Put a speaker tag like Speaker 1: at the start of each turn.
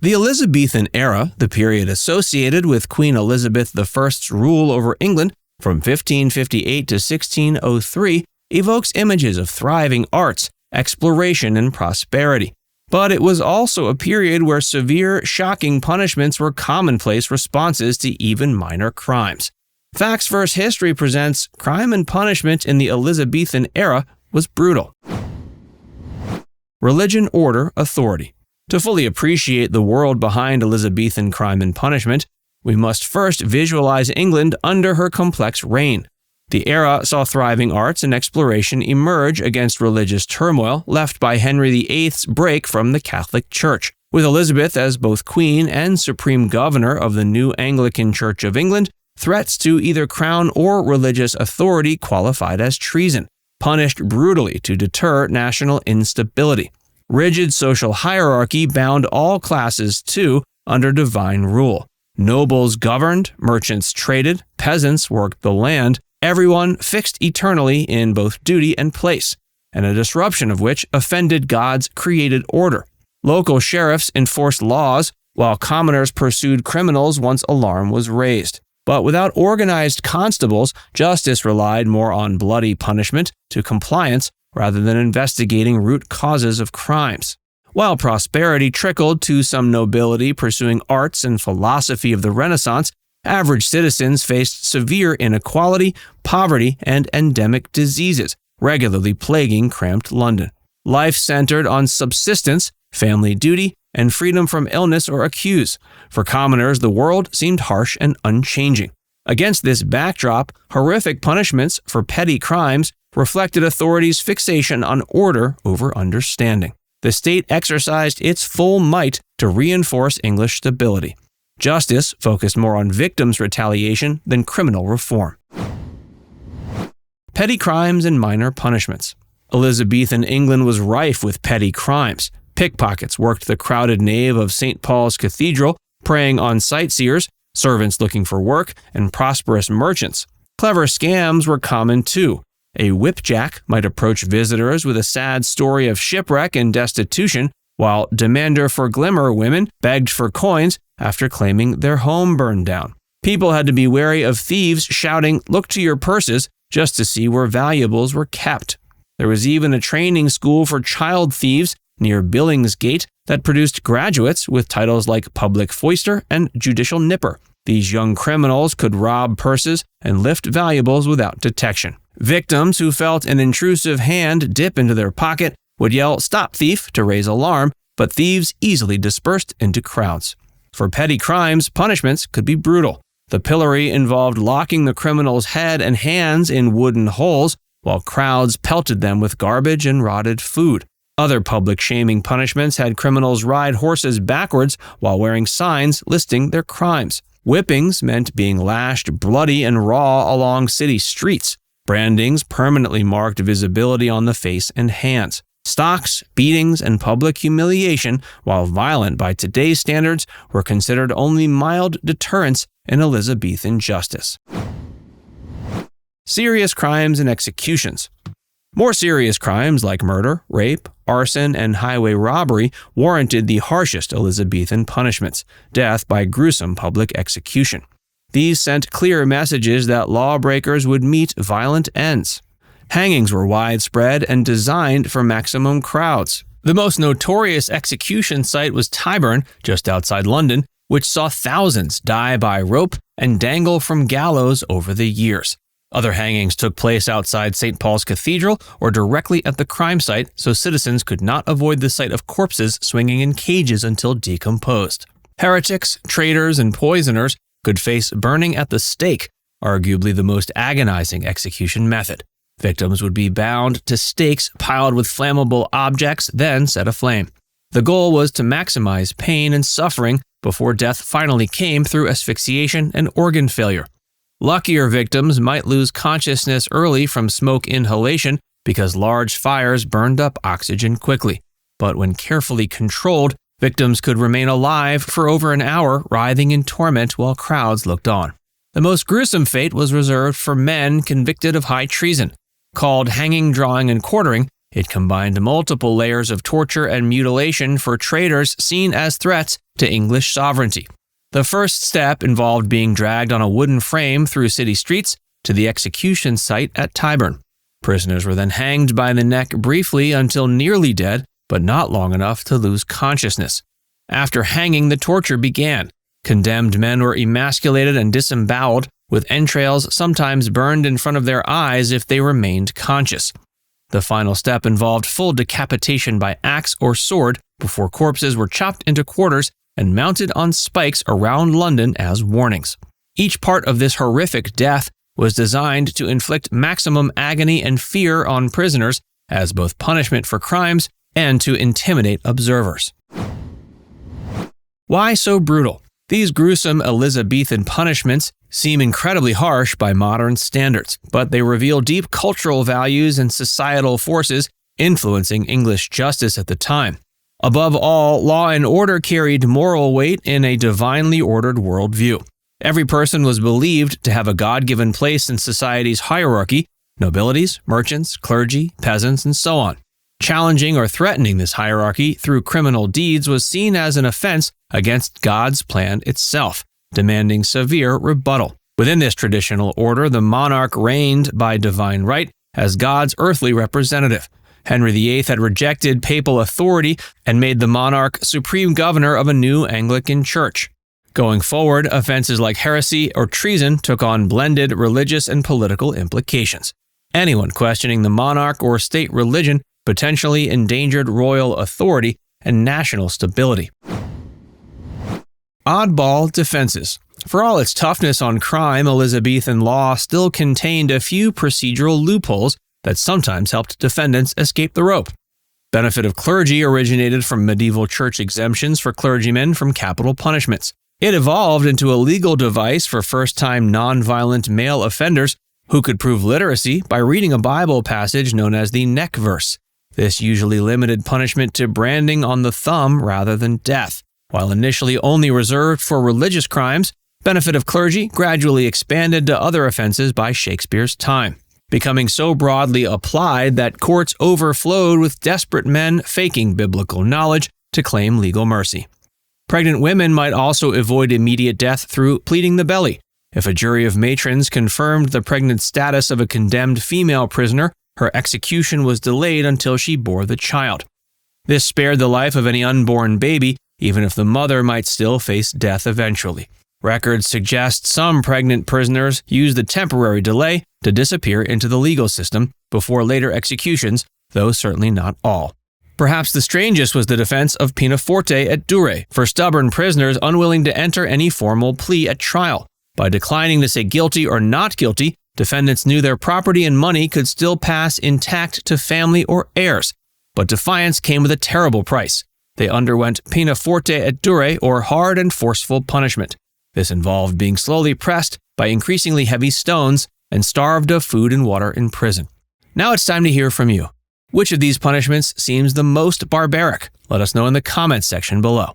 Speaker 1: The Elizabethan era, the period associated with Queen Elizabeth I's rule over England from 1558 to 1603, evokes images of thriving arts, exploration, and prosperity. But it was also a period where severe, shocking punishments were commonplace responses to even minor crimes. Facts vs. History presents crime and punishment in the Elizabethan era was brutal. Religion, order, authority. To fully appreciate the world behind Elizabethan crime and punishment, we must first visualize England under her complex reign. The era saw thriving arts and exploration emerge against religious turmoil left by Henry VIII's break from the Catholic Church. With Elizabeth as both Queen and Supreme Governor of the new Anglican Church of England, threats to either crown or religious authority qualified as treason, punished brutally to deter national instability. Rigid social hierarchy bound all classes, too, under divine rule. Nobles governed, merchants traded, peasants worked the land, everyone fixed eternally in both duty and place, and a disruption of which offended God's created order. Local sheriffs enforced laws, while commoners pursued criminals once alarm was raised. But without organized constables, justice relied more on bloody punishment to compliance rather than investigating root causes of crimes. While prosperity trickled to some nobility pursuing arts and philosophy of the Renaissance, average citizens faced severe inequality, poverty, and endemic diseases, regularly plaguing cramped London. Life centered on subsistence, family duty, and freedom from illness or accuse. For commoners, the world seemed harsh and unchanging. Against this backdrop, horrific punishments for petty crimes reflected authority's fixation on order over understanding. The state exercised its full might to reinforce English stability. Justice focused more on victims' retaliation than criminal reform. Petty crimes and minor punishments. Elizabethan England was rife with petty crimes. Pickpockets worked the crowded nave of St. Paul's Cathedral, preying on sightseers, servants looking for work, and prosperous merchants. Clever scams were common too. A whipjack might approach visitors with a sad story of shipwreck and destitution, while demander for glimmer women begged for coins after claiming their home burned down. People had to be wary of thieves shouting, "Look to your purses," just to see where valuables were kept. There was even a training school for child thieves near Billingsgate that produced graduates with titles like public foister and judicial nipper. These young criminals could rob purses and lift valuables without detection. Victims who felt an intrusive hand dip into their pocket would yell, "Stop, thief," to raise alarm, but thieves easily dispersed into crowds. For petty crimes, punishments could be brutal. The pillory involved locking the criminal's head and hands in wooden holes, while crowds pelted them with garbage and rotted food. Other public shaming punishments had criminals ride horses backwards while wearing signs listing their crimes. Whippings meant being lashed bloody and raw along city streets. Brandings permanently marked visibility on the face and hands. Stocks, beatings, and public humiliation, while violent by today's standards, were considered only mild deterrents in Elizabethan justice. Serious crimes and executions. More serious crimes like murder, rape, arson, and highway robbery warranted the harshest Elizabethan punishments, death by gruesome public execution. These sent clear messages that lawbreakers would meet violent ends. Hangings were widespread and designed for maximum crowds. The most notorious execution site was Tyburn, just outside London, which saw thousands die by rope and dangle from gallows over the years. Other hangings took place outside St. Paul's Cathedral or directly at the crime site, so citizens could not avoid the sight of corpses swinging in cages until decomposed. Heretics, traitors, and poisoners could face burning at the stake, arguably the most agonizing execution method. Victims would be bound to stakes piled with flammable objects, then set aflame. The goal was to maximize pain and suffering before death finally came through asphyxiation and organ failure. Luckier victims might lose consciousness early from smoke inhalation because large fires burned up oxygen quickly. But when carefully controlled, victims could remain alive for over an hour, writhing in torment while crowds looked on. The most gruesome fate was reserved for men convicted of high treason. Called hanging, drawing, and quartering, It combined multiple layers of torture and mutilation for traitors seen as threats to English sovereignty. The first step involved being dragged on a wooden frame through city streets to the execution site at Tyburn. Prisoners were then hanged by the neck briefly until nearly dead, but not long enough to lose consciousness. After hanging, the torture began. Condemned men were emasculated and disemboweled, with entrails sometimes burned in front of their eyes if they remained conscious. The final step involved full decapitation by axe or sword before corpses were chopped into quarters and mounted on spikes around London as warnings. Each part of this horrific death was designed to inflict maximum agony and fear on prisoners as both punishment for crimes and to intimidate observers. Why so brutal? These gruesome Elizabethan punishments seem incredibly harsh by modern standards, but they reveal deep cultural values and societal forces influencing English justice at the time. Above all, law and order carried moral weight in a divinely ordered worldview. Every person was believed to have a God-given place in society's hierarchy: nobilities, merchants, clergy, peasants, and so on. Challenging or threatening this hierarchy through criminal deeds was seen as an offense against God's plan itself, demanding severe rebuttal. Within this traditional order, the monarch reigned by divine right as God's earthly representative. Henry VIII had rejected papal authority and made the monarch supreme governor of a new Anglican church. Going forward, offenses like heresy or treason took on blended religious and political implications. Anyone questioning the monarch or state religion potentially endangered royal authority and national stability. Oddball Defenses. For all its toughness on crime, Elizabethan law still contained a few procedural loopholes that sometimes helped defendants escape the rope. Benefit of clergy originated from medieval church exemptions for clergymen from capital punishments. It evolved into a legal device for first-time non-violent male offenders who could prove literacy by reading a Bible passage known as the neck verse. This usually limited punishment to branding on the thumb rather than death. While initially only reserved for religious crimes, benefit of clergy gradually expanded to other offenses by Shakespeare's time, becoming so broadly applied that courts overflowed with desperate men faking biblical knowledge to claim legal mercy. Pregnant women might also avoid immediate death through pleading the belly. If a jury of matrons confirmed the pregnant status of a condemned female prisoner, her execution was delayed until she bore the child. This spared the life of any unborn baby, even if the mother might still face death eventually. Records suggest some pregnant prisoners used the temporary delay to disappear into the legal system before later executions, though certainly not all. Perhaps the strangest was the defense of pena forte et dure for stubborn prisoners unwilling to enter any formal plea at trial. By declining to say guilty or not guilty, defendants knew their property and money could still pass intact to family or heirs. But defiance came with a terrible price. They underwent pena forte et dure, or hard and forceful punishment. This involved being slowly pressed by increasingly heavy stones and starved of food and water in prison. Now it's time to hear from you. Which of these punishments seems the most barbaric? Let us know in the comments section below.